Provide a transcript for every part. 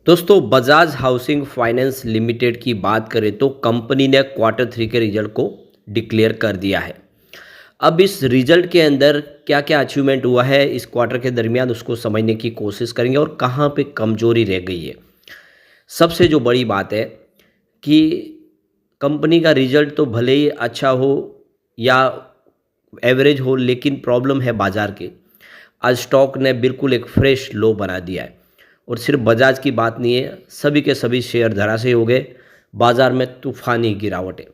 दोस्तों Bajaj housing finance limited की बात करें तो कंपनी ने क्वार्टर थ्री के रिजल्ट को डिक्लेयर कर दिया है। अब इस रिजल्ट के अंदर क्या क्या अचीवमेंट हुआ है इस क्वार्टर के दरमियान उसको समझने की कोशिश करेंगे और कहाँ पे कमजोरी रह गई है। सबसे जो बड़ी बात है कि कंपनी का रिजल्ट तो भले ही अच्छा हो या एवरेज हो, लेकिन प्रॉब्लम है बाजार की। आज स्टॉक ने बिल्कुल एक फ्रेश लो बना दिया है और सिर्फ बजाज की बात नहीं है, सभी के सभी शेयर धराशायी हो गए। बाजार में तूफानी गिरावट है।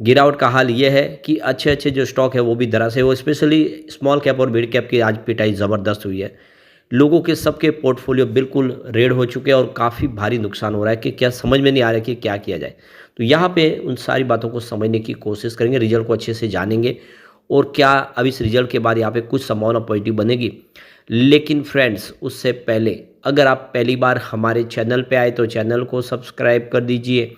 गिरावट का हाल ये है कि अच्छे अच्छे जो स्टॉक है वो भी धराशायी हो, स्पेशली स्मॉल कैप और मिड कैप की आज पिटाई ज़बरदस्त हुई है। लोगों के सबके पोर्टफोलियो बिल्कुल रेड हो चुके हैं और काफ़ी भारी नुकसान हो रहा है कि क्या समझ में नहीं आ रहा है कि क्या किया जाए। तो यहाँ पे उन सारी बातों को समझने की कोशिश करेंगे, रिजल्ट को अच्छे से जानेंगे और क्या अब इस रिजल्ट के बाद यहाँ पे कुछ संभावना पॉजिटिव बनेगी। लेकिन फ्रेंड्स, उससे पहले अगर आप पहली बार हमारे चैनल पे आए तो चैनल को सब्सक्राइब कर दीजिए,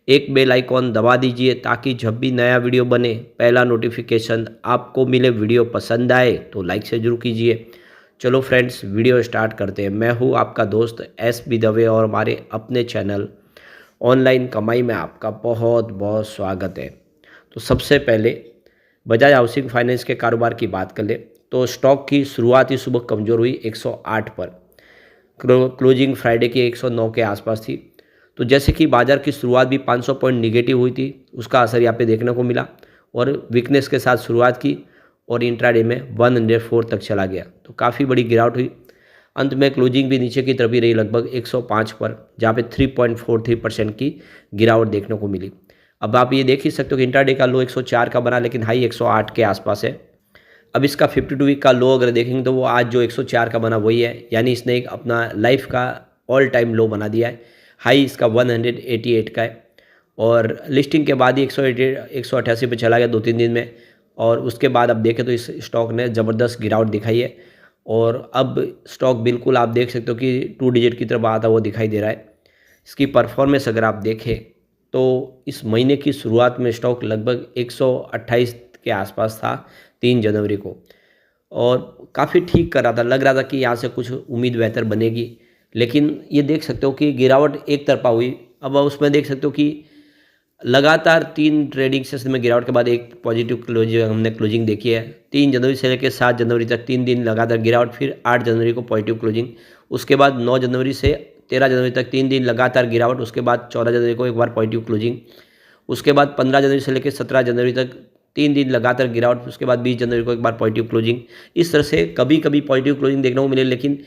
एक बेल आइकॉन दबा दीजिए ताकि जब भी नया वीडियो बने पहला नोटिफिकेशन आपको मिले। वीडियो पसंद आए तो लाइक से जरूर कीजिए। चलो फ्रेंड्स, वीडियो स्टार्ट करते हैं। मैं हूँ आपका दोस्त एस बी दवे और हमारे अपने चैनल ऑनलाइन कमाई में आपका बहुत बहुत स्वागत है। तो सबसे पहले बजाज हाउसिंग फाइनेंस के कारोबार की बात कर ले तो स्टॉक की शुरुआत ही सुबह कमज़ोर हुई 108 पर। क्लोजिंग फ्राइडे की 109 के आसपास थी। तो जैसे कि बाजार की शुरुआत भी 500 पॉइंट निगेटिव हुई थी, उसका असर यहाँ पे देखने को मिला और वीकनेस के साथ शुरुआत की और इंट्राडे में 104 तक चला गया। तो काफ़ी बड़ी गिरावट हुई। अंत में क्लोजिंग भी नीचे की तरफ ही रही, लगभग 105 पर, जहाँ पे 3.43% की गिरावट देखने को मिली। अब आप ये देख ही सकते हो कि इंट्राडे का लो 104 का बना, लेकिन हाई 108 के आसपास है। अब इसका 52 वीक का लो अगर देखेंगे तो वो आज जो 104 का बना वही है, यानी इसने एक अपना लाइफ का ऑल टाइम लो बना दिया है। हाई इसका 188 का है और लिस्टिंग के बाद ही 188 पे चला गया 2-3 दिन में। और उसके बाद अब देखें तो इस स्टॉक ने ज़बरदस्त गिरावट दिखाई है और अब स्टॉक बिल्कुल आप देख सकते हो कि 2 डिजिट की तरफ आता वो दिखाई दे रहा है। इसकी परफॉर्मेंस अगर आप देखें तो इस महीने की शुरुआत में स्टॉक लगभग 128 के आसपास था 3 जनवरी को और काफ़ी ठीक कर रहा था। लग रहा था कि यहाँ से कुछ उम्मीद बेहतर बनेगी, लेकिन ये देख सकते हो कि गिरावट एक तरफा हुई। अब उसमें देख सकते हो कि लगातार 3 ट्रेडिंग सेशन में गिरावट के बाद एक पॉजिटिव क्लोजिंग हमने क्लोजिंग देखी है। 3 जनवरी से लेकर 7 जनवरी तक 3 दिन लगातार गिरावट, फिर 8 जनवरी को पॉजिटिव क्लोजिंग। उसके बाद 9 जनवरी से 13 जनवरी तक 3 दिन लगातार गिरावट, उसके बाद 14 जनवरी को एक बार पॉजिटिव क्लोजिंग। उसके बाद 15 जनवरी से लेकर 17 जनवरी तक 3 दिन लगातार गिरावट, उसके बाद 20 जनवरी को एक बार पॉजिटिव क्लोजिंग। इस तरह से कभी कभी पॉजिटिव क्लोजिंग देखने को मिले, लेकिन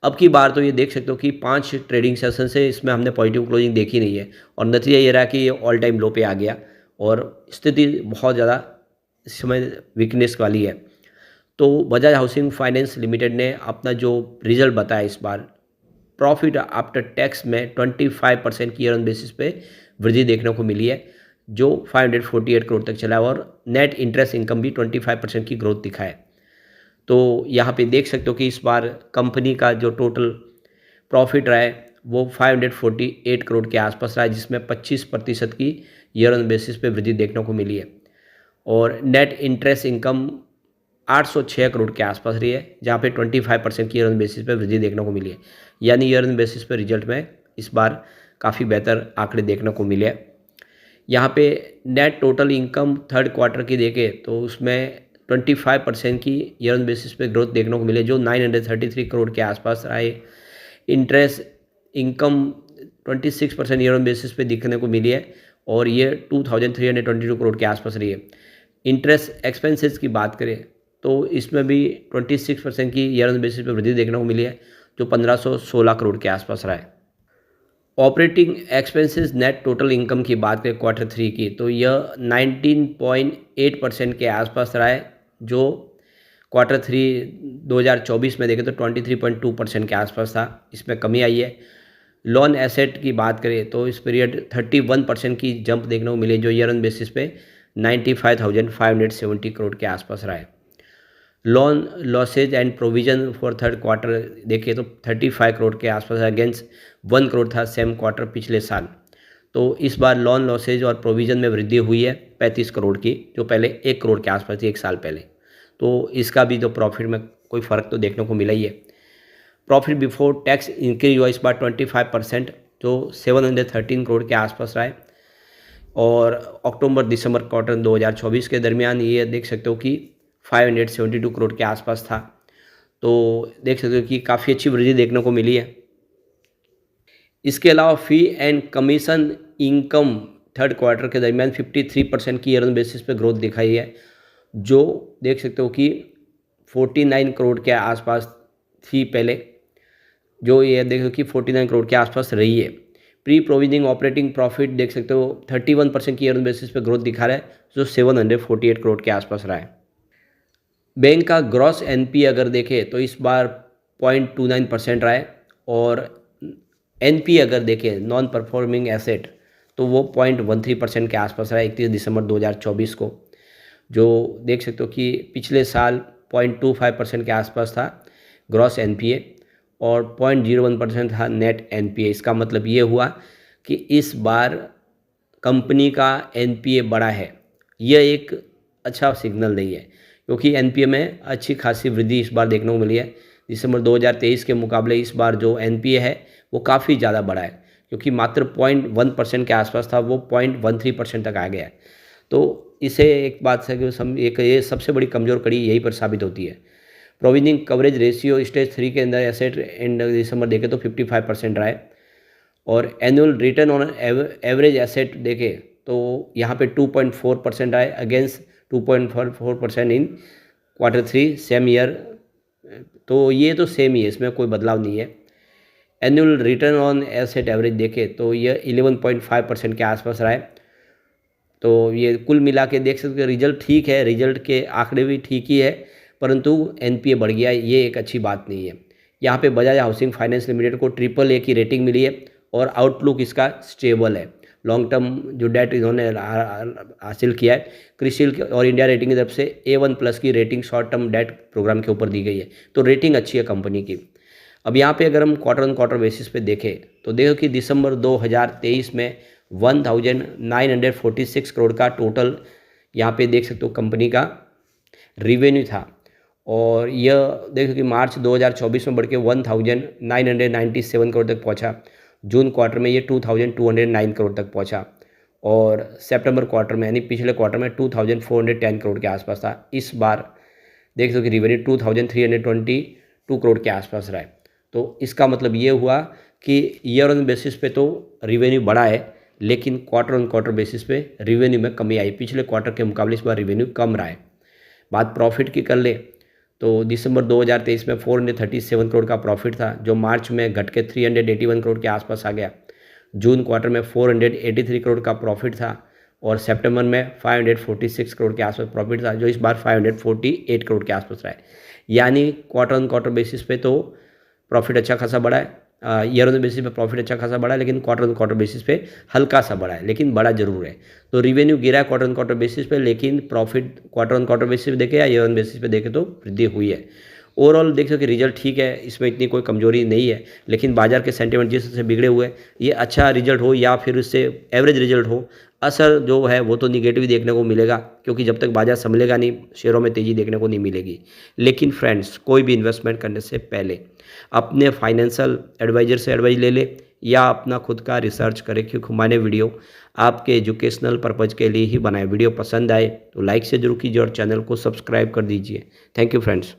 अब की बार तो ये देख सकते हो कि 5 ट्रेडिंग सेशन से इसमें हमने पॉजिटिव क्लोजिंग देखी नहीं है और नतीजा ये रहा कि ये ऑल टाइम लो पे आ गया और स्थिति बहुत ज़्यादा इस समय वीकनेस वाली है। तो बजाज हाउसिंग फाइनेंस लिमिटेड ने अपना जो रिजल्ट बताया इस बार, प्रॉफिट आफ्टर टैक्स में 25% की ईयर ऑन बेसिस पे वृद्धि देखने को मिली है, जो 548 करोड़ तक चला है और नेट इंटरेस्ट इनकम भी 25% की ग्रोथ दिखाए। तो यहाँ पे देख सकते हो कि इस बार कंपनी का जो टोटल प्रॉफिट रहा है वो 548 करोड़ के आसपास रहा है, जिसमें 25% की ईयर ऑन बेसिस पे वृद्धि देखने को मिली है और नेट इंटरेस्ट इनकम 806 करोड़ के आसपास रही है, जहाँ पे 25% की ईयर ऑन बेसिस पे वृद्धि देखने को मिली है। यानी ईयर ऑन बेसिस पे रिजल्ट में इस बार काफ़ी बेहतर आंकड़े देखने को मिले। यहाँ पे net total income third quarter की देखें तो उसमें 25% की ईयर ऑन बेसिस पे ग्रोथ देखने को मिले, जो 933 करोड़ के आसपास रहा है। Interest income 26% year on basis पे दिखने को मिली है और ये 2322 करोड़ के आसपास रही है। इंटरेस्ट एक्सपेंसेस की बात करें तो इसमें भी 26% की ईयर ऑन बेसिस पे वृद्धि देखने को मिली है, जो 1516 करोड़ के आसपास रहा है। Operating expenses net total income की बात करें क्वार्टर थ्री की तो यह 19.8% के आसपास रहा है, जो क्वार्टर थ्री 2024 में देखें तो 23.2% के आसपास था। इसमें कमी आई है। लोन एसेट की बात करें तो इस पीरियड 31% की जंप देखने को मिली, जो ईयर ऑन बेसिस पे 95,570 करोड़ के आसपास रहा है। Loan losses and provision for third quarter देखें तो 35 करोड़ के आसपास अगेंस्ट 1 करोड़ था सेम क्वार्टर पिछले साल। तो इस बार लोन लॉसेज और प्रोविजन में वृद्धि हुई है 35 करोड़ की, जो पहले 1 करोड़ के आसपास थी एक साल पहले। तो इसका भी तो प्रॉफिट में कोई फ़र्क तो देखने को मिला ही है। प्रॉफिट बिफोर टैक्स इंक्रीज हुआ इस बार 25%, जो 713 करोड़ के आसपास रहा है। और अक्टूबर दिसंबर क्वार्टर 2024 के दरमियान ये देख सकते हो कि 572 करोड़ के आसपास था। तो देख सकते हो कि काफ़ी अच्छी वृद्धि देखने को मिली है। इसके अलावा फ़ी and commission income third quarter के दरमियान 53% की ईयर ऑन बेसिस पे ग्रोथ दिखाई है, जो देख सकते हो कि 49 करोड़ के आसपास थी पहले, जो ये देखो कि 49 करोड़ के आसपास रही है। प्री प्रोविजनिंग ऑपरेटिंग प्रॉफिट देख सकते हो 31% की ईयर ऑन बेसिस पे ग्रोथ दिखा रहा है, जो 748 करोड़ के आसपास रहा है। बैंक का ग्रॉस एनपीए अगर देखें तो इस बार 0.29% रहा है, और एनपीए अगर देखें नॉन परफॉर्मिंग एसेट तो वो 0.13% के आसपास रहा है 31 दिसंबर 2024 को, जो देख सकते हो कि पिछले साल 0.25% के आसपास था ग्रॉस एनपीए और 0.01% था नेट एनपीए। इसका मतलब ये हुआ कि इस बार कंपनी का एनपीए बढ़ा है। यह एक अच्छा सिग्नल नहीं है, क्योंकि एनपीए में अच्छी खासी वृद्धि इस बार देखने को मिली है। दिसंबर 2023 के मुकाबले इस बार जो एनपीए है वो काफ़ी ज़्यादा बढ़ा है, क्योंकि मात्र 0.1% के आसपास था, वो 0.13% तक आ गया है। तो इसे एक बात है कि एक ये सबसे बड़ी कमज़ोर कड़ी यहीं पर साबित होती है। प्रोविजनिंग कवरेज रेशियो स्टेज 3 के अंदर एसेट एंड दिसंबर देखें तो 55% रहा है, और annual return on average asset देखें तो यहाँ पे 2.4% आए अगेंस्ट 2.44% इन क्वार्टर 3 सेम ईयर। तो ये तो सेम ही है, इसमें कोई बदलाव नहीं है। Annual return on asset average देखें तो ये 11.5% के आसपास रहा है। तो ये कुल मिला के देख सकते हो रिजल्ट ठीक है, रिजल्ट के आंकड़े भी ठीक ही है, परंतु एनपीए बढ़ गया, ये एक अच्छी बात नहीं है। यहाँ पे बजाज हाउसिंग फाइनेंस लिमिटेड को AAA की रेटिंग मिली है, और आउटलुक इसका स्टेबल है। लॉन्ग टर्म जो डेट इन्होंने हासिल किया है क्रिसिल और इंडिया रेटिंग की तरफ से A1+ की rating short term debt program के ऊपर दी गई है, तो रेटिंग अच्छी है कंपनी की। अब यहाँ पे अगर हम क्वार्टर ऑन क्वार्टर बेसिस पे देखें तो देखो कि दिसंबर 2023 में 1946 करोड़ का टोटल यहाँ पे देख सकते हो कंपनी का रिवेन्यू था, और यह देखो कि मार्च 2024 में बढ़ के 1997 करोड़ तक पहुँचा। जून क्वार्टर में ये 2209 करोड़ तक पहुँचा, और सितंबर क्वार्टर में यानी पिछले क्वार्टर में 2410 करोड़ के आसपास था। इस बार देख सकते हो कि रिवेन्यू 2322 करोड़ के आसपास रहा है। तो इसका मतलब ये हुआ कि ईयर ऑन बेसिस पे तो रिवेन्यू बढ़ा है, लेकिन क्वार्टर ऑन क्वार्टर बेसिस पे रिवेन्यू में कमी आई। पिछले क्वार्टर के मुकाबले इस बार रिवेन्यू कम रहा है। बात प्रॉफिट की कर ले तो दिसंबर 2023 में 437 करोड़ का प्रॉफिट था, जो मार्च में घट के 381 करोड़ के आसपास आ गया। जून क्वार्टर में 483 करोड़ का प्रॉफिट था, और सितंबर में 546 करोड़ के आसपास प्रॉफिट था, जो इस बार 548 करोड़ के आसपास रहा है। यानी क्वार्टर ऑन क्वार्टर बेसिस पे तो प्रॉफिट अच्छा खासा बढ़ा है, ईयर ऑन बेसिस पे प्रॉफिट अच्छा खासा बढ़ा है, लेकिन क्वार्टर ऑन क्वार्टर बेसिस पे हल्का सा बढ़ा है, लेकिन बड़ा जरूर है। तो रिवेन्यू गिरा है क्वार्टर ऑन क्वार्टर बेसिस पे, लेकिन profit quarter on quarter basis पे देखे या ईयर ऑन बेसिस पे देखे तो वृद्धि हुई है। ओवरऑल देख सकते रिजल्ट ठीक है, इसमें इतनी कोई कमजोरी नहीं है, लेकिन बाजार के सेंटिमेंट जिस से बिगड़े हुए, ये अच्छा रिजल्ट हो या फिर उससे एवरेज रिजल्ट हो, असर जो है वो तो निगेटिव देखने को मिलेगा, क्योंकि जब तक बाजार संभलेगा नहीं शेयरों में तेज़ी देखने को नहीं मिलेगी। लेकिन फ्रेंड्स, कोई भी इन्वेस्टमेंट करने से पहले अपने फाइनेंशियल एडवाइजर से एडवाइस ले ले, या अपना खुद का रिसर्च करें, क्योंकि मैंने वीडियो आपके एजुकेशनल पर्पज़ के लिए ही बनाए। वीडियो पसंद आए तो लाइक से जरूर कीजिए और चैनल को सब्सक्राइब कर दीजिए। Thank you friends.